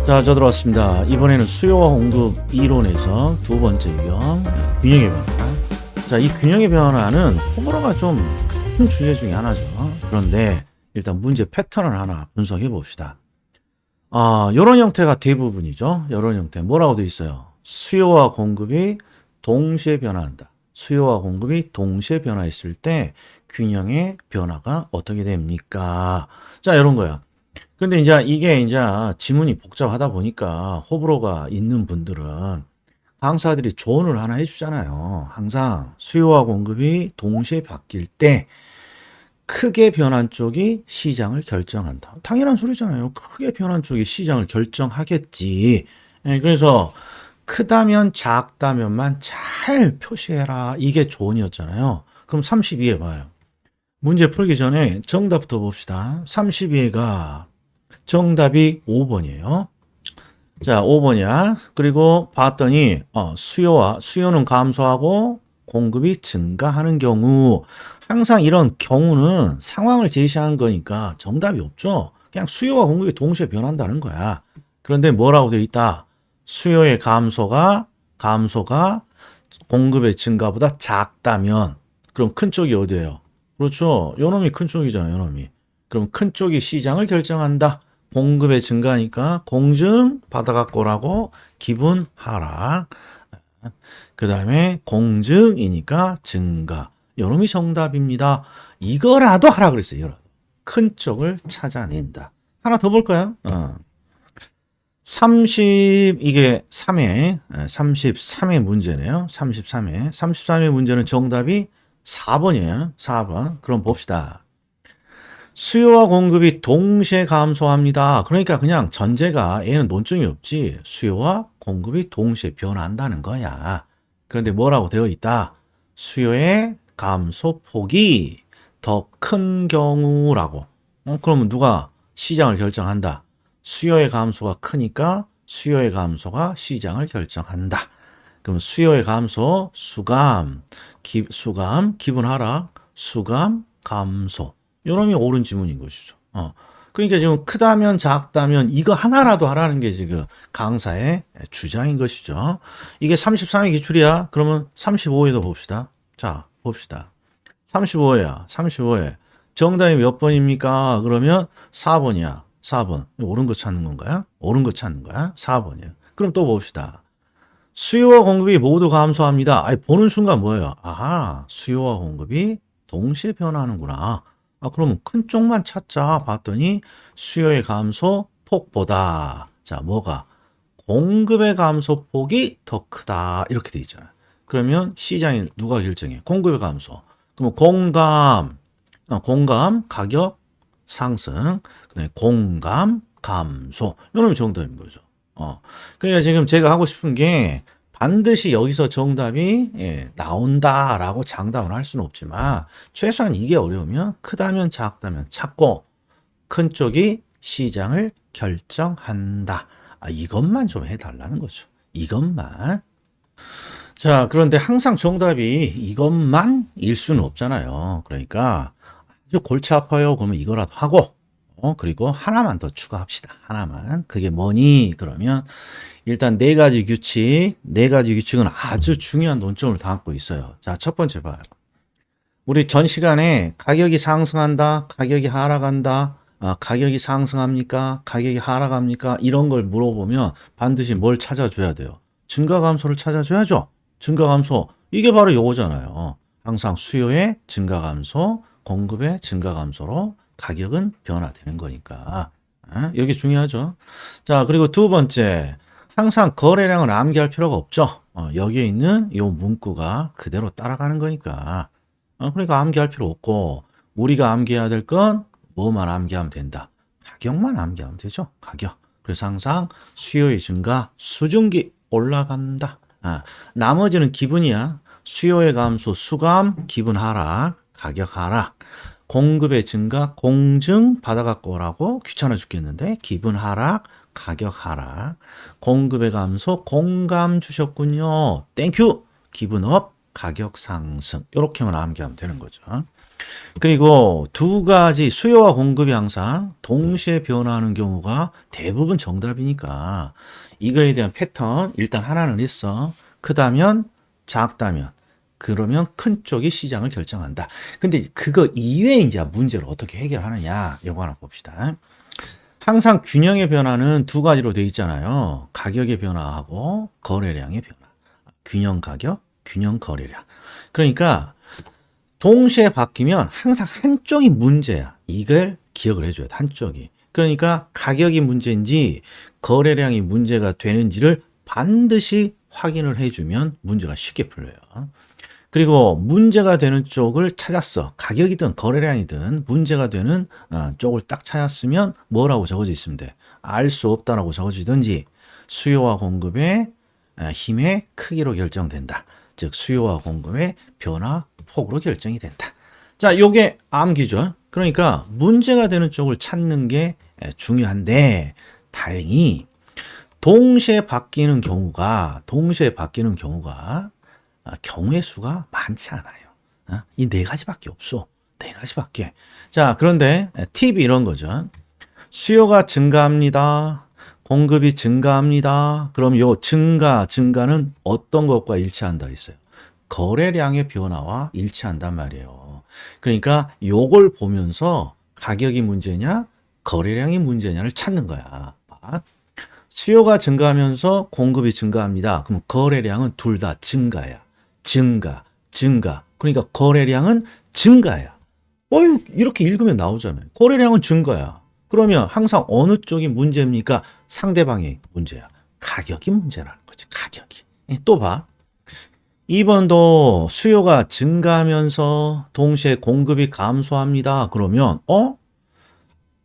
자, 저 들어왔습니다. 이번에는 수요와 공급 이론에서 두 번째 유형, 균형의 변화. 자, 이 균형의 변화는 호불호가 좀 큰 주제 중에 하나죠. 그런데 일단 문제 패턴을 하나 분석해 봅시다. 이런 형태가 대부분이죠. 이런 형태. 뭐라고 되어 있어요? 수요와 공급이 동시에 변화한다. 수요와 공급이 동시에 변화했을 때 균형의 변화가 어떻게 됩니까? 자, 이런 거야. 근데 이게 지문이 복잡하다 보니까 호불호가 있는 분들은 강사들이 조언을 하나 해주잖아요. 항상 수요와 공급이 동시에 바뀔 때 크게 변한 쪽이 시장을 결정한다. 당연한 소리잖아요. 크게 변한 쪽이 시장을 결정하겠지. 그래서 크다면 작다면만 잘 표시해라. 이게 조언이었잖아요. 그럼 32회 봐요. 문제 풀기 전에 정답부터 봅시다. 32회가 정답이 5번이에요. 자, 5번이야. 그리고 봤더니 수요는 감소하고 공급이 증가하는 경우, 항상 이런 경우는 상황을 제시하는 거니까 정답이 없죠. 그냥 수요와 공급이 동시에 변한다는 거야. 그런데 뭐라고 되어 있다? 수요의 감소가 공급의 증가보다 작다면, 그럼 큰 쪽이 어디예요? 그렇죠. 요놈이 큰 쪽이잖아요, 요놈이. 그럼 큰 쪽이 시장을 결정한다. 공급의 증가니까 공증 받아갖고라고 기분 하락. 그 다음에 공증이니까 증가. 요놈이 정답입니다. 이거라도 하라 그랬어요. 이거라도. 큰 쪽을 찾아낸다. 하나 더 볼까요? 33회 문제네요. 33회 문제는 정답이 4번이에요. 4번. 그럼 봅시다. 수요와 공급이 동시에 감소합니다. 그러니까 그냥 전제가 얘는 논증이 없지. 수요와 공급이 동시에 변한다는 거야. 그런데 뭐라고 되어 있다? 수요의 감소폭이 더 큰 경우라고. 그러면 누가 시장을 결정한다? 수요의 감소가 크니까 수요의 감소가 시장을 결정한다. 그럼 수요의 감소, 수감, 기분 하락, 수감, 감소. 요놈이 옳은 지문인 것이죠. 그러니까 지금 크다면 작다면 이거 하나라도 하라는 게 지금 강사의 주장인 것이죠. 이게 33의 기출이야. 그러면 35회도 봅시다. 자, 봅시다. 35회야. 35회. 정답이 몇 번입니까? 그러면 4번이야. 4번. 옳은 거 찾는 건가요? 옳은 거 찾는 거야? 4번이야. 그럼 또 봅시다. 수요와 공급이 모두 감소합니다. 보는 순간 뭐예요? 아하, 수요와 공급이 동시에 변하는구나. 그러면 큰 쪽만 찾자 봤더니 수요의 감소 폭보다, 자, 뭐가? 공급의 감소폭이 더 크다. 이렇게 돼 있잖아요. 그러면 시장이 누가 결정해? 공급의 감소. 그러면 공감, 가격 상승, 공감, 감소. 이놈이 정답인 거죠. 그러니까 지금 제가 하고 싶은 게 반드시 여기서 정답이 나온다라고 장담을 할 수는 없지만 최소한 이게 어려우면 크다면 작다면 찾고 큰 쪽이 시장을 결정한다. 이것만 좀 해달라는 거죠. 이것만. 자, 그런데 항상 정답이 이것만일 수는 없잖아요. 그러니까 아주 골치 아파요. 그러면 이거라도 하고 그리고 하나만 더 추가합시다. 하나만. 그게 뭐니? 그러면 일단 네 가지 규칙은 아주 중요한 논점을 담고 있어요. 자, 첫 번째 봐요. 우리 전 시간에 가격이 상승한다, 가격이 하락한다, 가격이 상승합니까? 가격이 하락합니까? 이런 걸 물어보면 반드시 뭘 찾아줘야 돼요? 증가 감소를 찾아줘야죠. 증가 감소. 이게 바로 요거잖아요. 항상 수요의 증가 감소, 공급의 증가 감소로 가격은 변화되는 거니까. 여기 중요하죠. 자, 그리고 두 번째. 항상 거래량을 암기할 필요가 없죠. 여기에 있는 이 문구가 그대로 따라가는 거니까. 그러니까 암기할 필요 없고, 우리가 암기해야 될 건 뭐만 암기하면 된다. 가격만 암기하면 되죠. 가격. 그래서 항상 수요의 증가, 수증기 올라간다. 나머지는 기분이야. 수요의 감소, 수감, 기분 하락, 가격 하락. 공급의 증가, 공증 받아갖고 오라고 귀찮아 죽겠는데 기분 하락, 가격 하락. 공급의 감소, 공감 주셨군요. 땡큐. 기분 업, 가격 상승. 이렇게만 암기하면 되는 거죠. 그리고 두 가지 수요와 공급이 항상 동시에 변화하는 경우가 대부분 정답이니까 이거에 대한 패턴 일단 하나는 있어. 크다면 작다면 그러면 큰 쪽이 시장을 결정한다. 근데 그거 이외에 이제 문제를 어떻게 해결하느냐 이거 하나 봅시다. 항상 균형의 변화는 두 가지로 돼 있잖아요. 가격의 변화하고 거래량의 변화. 균형 가격, 균형 거래량. 그러니까 동시에 바뀌면 항상 한쪽이 문제야. 이걸 기억을 해줘야 돼. 한쪽이. 그러니까 가격이 문제인지 거래량이 문제가 되는지를 반드시 확인을 해주면 문제가 쉽게 풀려요. 그리고 문제가 되는 쪽을 찾았어. 가격이든 거래량이든 문제가 되는 쪽을 딱 찾았으면 뭐라고 적어져 있으면 돼. 알 수 없다라고 적어지든지 수요와 공급의 힘의 크기로 결정된다. 즉 수요와 공급의 변화 폭으로 결정이 된다. 자, 요게 암기죠. 그러니까 문제가 되는 쪽을 찾는 게 중요한데 다행히 동시에 바뀌는 경우가 경우의 수가 많지 않아요. 이 네 가지밖에 없어. 네 가지밖에. 자, 그런데 팁이 이런 거죠. 수요가 증가합니다. 공급이 증가합니다. 그럼 요 증가는 어떤 것과 일치한다 했어요? 거래량의 변화와 일치한단 말이에요. 그러니까 요걸 보면서 가격이 문제냐, 거래량이 문제냐를 찾는 거야. 수요가 증가하면서 공급이 증가합니다. 그럼 거래량은 둘 다 증가야. 증가. 그러니까 거래량은 증가야. 이렇게 읽으면 나오잖아요. 거래량은 증가야. 그러면 항상 어느 쪽이 문제입니까? 상대방이 문제야. 가격이 문제라는 거지. 가격이. 또 봐. 2번도 수요가 증가하면서 동시에 공급이 감소합니다. 그러면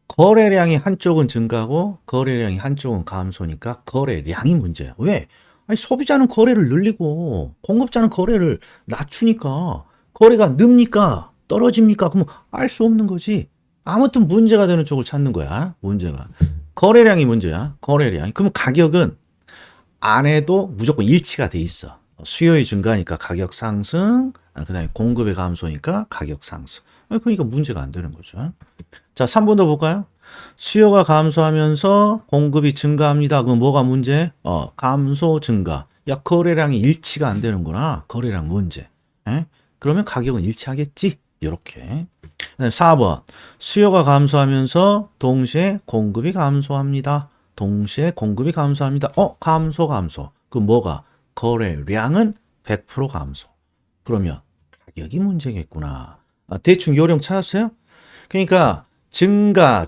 거래량이 한쪽은 증가하고 거래량이 한쪽은 감소니까 거래량이 문제야. 왜? 아니, 소비자는 거래를 늘리고 공급자는 거래를 낮추니까 거래가 늡니까? 떨어집니까? 그러면 알 수 없는 거지. 아무튼 문제가 되는 쪽을 찾는 거야. 문제가. 거래량이 문제야. 거래량. 그러면 가격은 안 해도 무조건 일치가 돼 있어. 수요의 증가니까 가격 상승, 그다음에 공급의 감소니까 가격 상승. 그러니까 문제가 안 되는 거죠. 자, 3번도 볼까요? 수요가 감소하면서 공급이 증가합니다. 그럼 뭐가 문제? 감소 증가. 야, 거래량이 일치가 안 되는구나. 거래량 문제. 그러면 가격은 일치하겠지? 이렇게. 4번. 수요가 감소하면서 동시에 공급이 감소합니다. 동시에 공급이 감소합니다. 감소. 그럼 뭐가? 거래량은 100% 감소. 그러면 가격이 문제겠구나. 대충 요령 찾았어요? 그러니까 증가,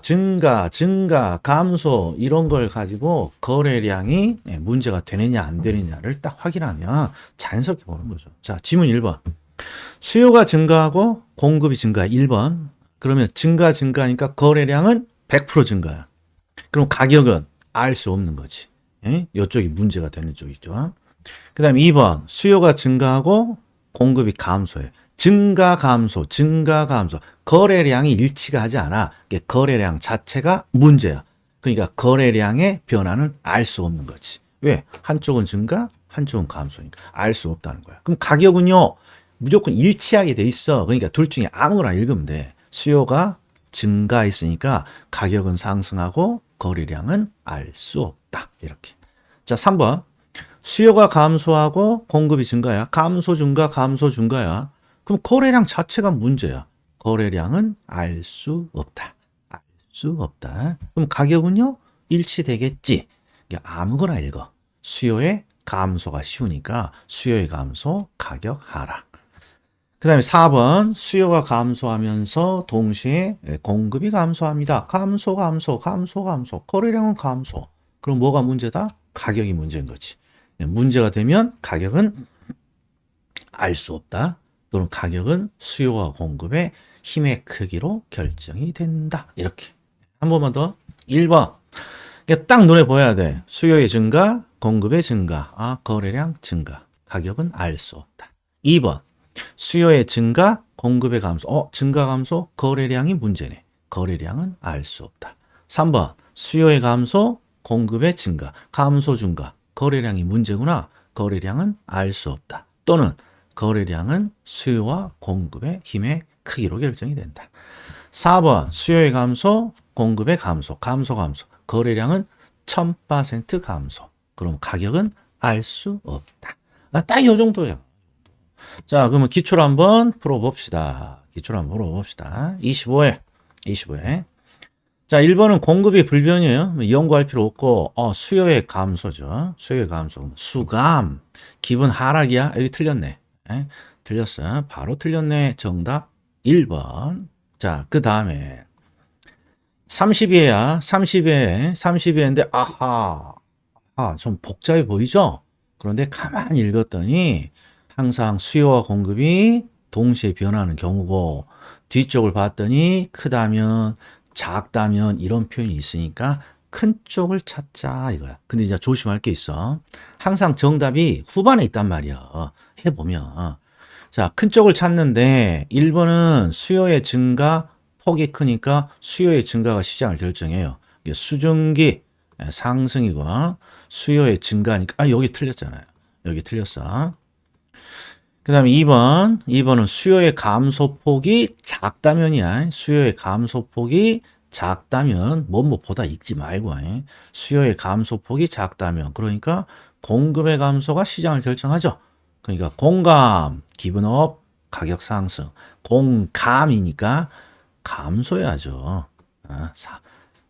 감소 이런 걸 가지고 거래량이 문제가 되느냐 안 되느냐를 딱 확인하면 자연스럽게 보는 거죠. 자, 지문 1번. 수요가 증가하고 공급이 증가해. 1번. 그러면 증가니까 거래량은 100% 증가야. 그럼 가격은 알 수 없는 거지. 이쪽이 문제가 되는 쪽이죠. 그 다음에 2번. 수요가 증가하고 공급이 감소해. 증가, 감소. 거래량이 일치가 하지 않아. 거래량 자체가 문제야. 그러니까 거래량의 변화는 알 수 없는 거지. 왜? 한쪽은 증가, 한쪽은 감소니까. 알 수 없다는 거야. 그럼 가격은요, 무조건 일치하게 돼 있어. 그러니까 둘 중에 아무거나 읽으면 돼. 수요가 증가했으니까 가격은 상승하고 거래량은 알 수 없다. 이렇게. 자, 3번. 수요가 감소하고 공급이 증가야. 감소 증가야. 그럼 거래량 자체가 문제야. 거래량은 알 수 없다. 알 수 없다. 그럼 가격은요? 일치되겠지. 아무거나 읽어. 수요의 감소가 쉬우니까 수요의 감소, 가격 하락. 그 다음에 4번. 수요가 감소하면서 동시에 공급이 감소합니다. 감소. 거래량은 감소. 그럼 뭐가 문제다? 가격이 문제인 거지. 문제가 되면 가격은 알 수 없다. 또는 가격은 수요와 공급의 힘의 크기로 결정이 된다. 이렇게. 한 번만 더. 1번. 딱 눈에 보여야 돼. 수요의 증가, 공급의 증가. 거래량 증가. 가격은 알 수 없다. 2번. 수요의 증가, 공급의 감소. 증가 감소, 거래량이 문제네. 거래량은 알 수 없다. 3번. 수요의 감소, 공급의 증가. 감소 증가. 거래량이 문제구나. 거래량은 알 수 없다. 또는 거래량은 수요와 공급의 힘의 크기로 결정이 된다. 4번 수요의 감소, 공급의 감소. 거래량은 1000% 감소. 그럼 가격은 알 수 없다. 딱 이 정도예요. 자, 그러면 기초를 한번 풀어봅시다. 25회. 자, 1번은 공급이 불변이에요. 연구할 필요 없고, 수요의 감소죠. 수요의 감소. 수감. 기분 하락이야. 여기 틀렸네. 틀렸어. 바로 틀렸네. 정답 1번. 자, 그 다음에 30회야. 30회인데, 좀 복잡해 보이죠? 그런데 가만히 읽었더니 항상 수요와 공급이 동시에 변하는 경우고, 뒤쪽을 봤더니 크다면 작다면 이런 표현이 있으니까 큰 쪽을 찾자 이거야. 근데 이제 조심할 게 있어. 항상 정답이 후반에 있단 말이야. 해보면. 자, 큰 쪽을 찾는데 1번은 수요의 증가 폭이 크니까 수요의 증가가 시장을 결정해요. 이게 수증기 상승이고 수요의 증가니까 여기 틀렸잖아요. 여기 틀렸어. 그 다음에 2번은 수요의 감소폭이 작다면이야. 수요의 감소폭이 작다면, 뭐보다 읽지 말고, 수요의 감소폭이 작다면, 그러니까 공급의 감소가 시장을 결정하죠. 그러니까 공감, 기분업, 가격 상승. 공감이니까 감소해야죠.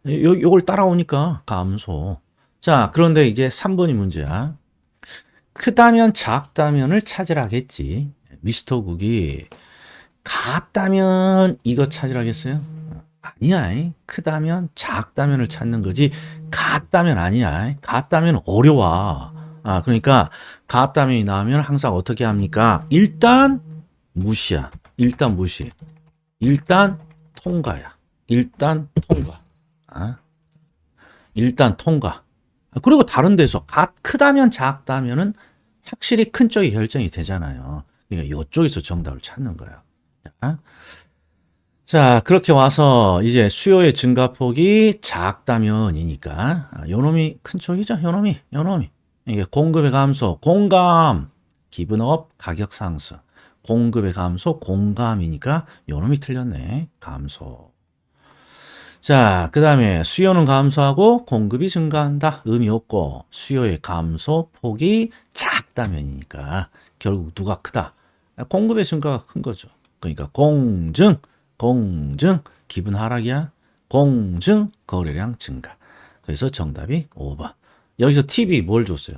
요걸 따라오니까 감소. 자, 그런데 이제 3번이 문제야. 크다면 작다면을 찾으라겠지. 미스터 국이 같다면 이거 찾으라겠어요? 아니야. 크다면 작다면을 찾는 거지. 같다면 아니야. 같다면 어려워. 그러니까 같다면이 나오면 항상 어떻게 합니까? 일단 무시야. 일단 무시. 일단 통과야. 일단 통과. 일단 통과. 그리고 다른 데서 크다면 작다면은 확실히 큰 쪽이 결정이 되잖아요. 그러니까 이쪽에서 정답을 찾는 거예요. 자, 그렇게 와서 이제 수요의 증가폭이 작다면이니까 요놈이 큰 쪽이죠. 요놈이. 이게 공급의 감소, 공감, 기분업, 가격 상승. 공급의 감소, 공감이니까 요놈이 틀렸네. 감소. 자, 그 다음에 수요는 감소하고 공급이 증가한다. 의미 없고 수요의 감소 폭이 작다면이니까 결국 누가 크다? 공급의 증가가 큰 거죠. 그러니까 공증, 기분 하락이야. 공증, 거래량 증가. 그래서 정답이 5번. 여기서 팁이 뭘 줬어요?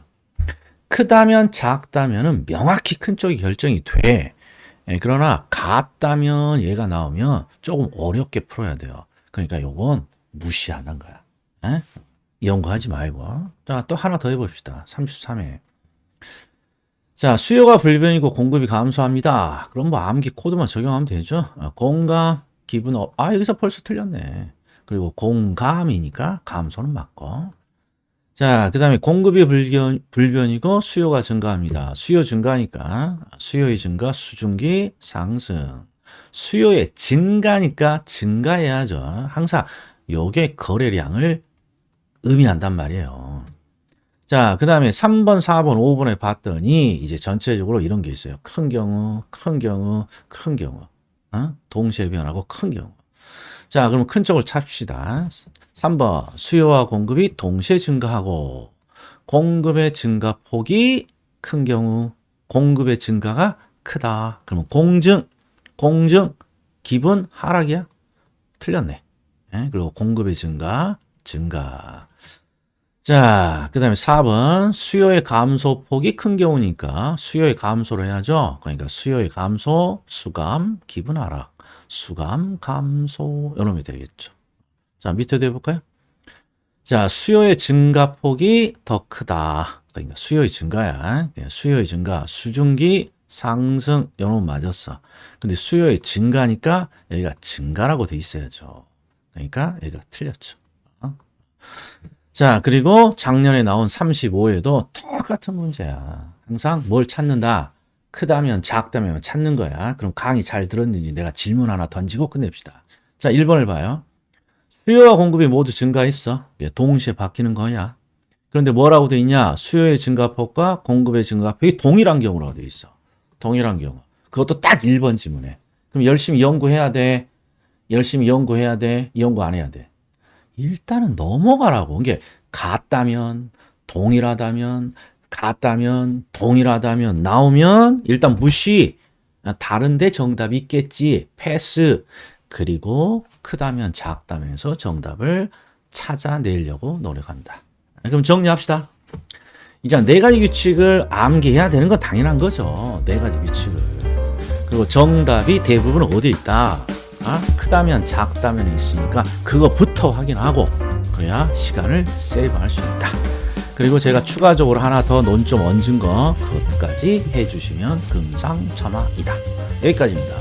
크다면 작다면은 명확히 큰 쪽이 결정이 돼. 그러나 같다면 얘가 나오면 조금 어렵게 풀어야 돼요. 그러니까 요건 무시하는 거야. 연구하지 말고. 자, 또 하나 더 해봅시다. 33회. 자, 수요가 불변이고 공급이 감소합니다. 그럼 뭐 암기 코드만 적용하면 되죠. 공감, 기분업. 여기서 벌써 틀렸네. 그리고 공감이니까 감소는 맞고. 자, 그 다음에 공급이 불변이고 수요가 증가합니다. 수요 증가니까 수요의 증가, 수증기 상승. 수요의 증가니까 증가해야죠. 항상 요게 거래량을 의미한단 말이에요. 자, 그 다음에 3번, 4번, 5번에 봤더니 이제 전체적으로 이런 게 있어요. 큰 경우. 동시에 변하고 큰 경우. 자, 그럼 큰 쪽을 찾읍시다. 3번, 수요와 공급이 동시에 증가하고 공급의 증가폭이 큰 경우 공급의 증가가 크다. 그러면 공증, 기분 하락이야? 틀렸네. 그리고 공급의 증가. 자, 그 다음에 4번, 수요의 감소폭이 큰 경우니까 수요의 감소를 해야죠. 그러니까 수요의 감소, 수감, 기분 하락. 수감, 감소, 이놈이 되겠죠. 자, 밑에도 해볼까요? 자, 수요의 증가폭이 더 크다. 그러니까 수요의 증가야. 수요의 증가, 수증기 상승, 이놈 맞았어. 근데 수요의 증가니까 여기가 증가라고 돼 있어야죠. 그러니까 여기가 틀렸죠. 자, 그리고 작년에 나온 35에도 똑같은 문제야. 항상 뭘 찾는다? 크다면 작다면 찾는 거야. 그럼 강의 잘 들었는지 내가 질문 하나 던지고 끝냅시다. 자, 1번을 봐요. 수요와 공급이 모두 증가했어. 동시에 바뀌는 거야. 그런데 뭐라고 돼 있냐? 수요의 증가폭과 공급의 증가폭이 동일한 경우라고 돼 있어. 동일한 경우. 그것도 딱 1번 지문에. 그럼 열심히 연구해야 돼. 열심히 연구해야 돼. 연구 안 해야 돼. 일단은 넘어가라고. 이게 같다면, 동일하다면, 같다면, 동일하다면 나오면 일단 무시. 다른데 정답이 있겠지. 패스. 그리고 크다면 작다면서 정답을 찾아내려고 노력한다. 그럼 정리합시다. 이제 네 가지 규칙을 암기해야 되는 건 당연한 거죠. 네 가지 규칙을. 그리고 정답이 대부분 어디 있다. 크다면 작다면 있으니까 그거부터 확인하고 그래야 시간을 세이브할 수 있다. 그리고 제가 추가적으로 하나 더 논 좀 얹은 거 그것까지 해주시면 금상첨화이다. 여기까지입니다.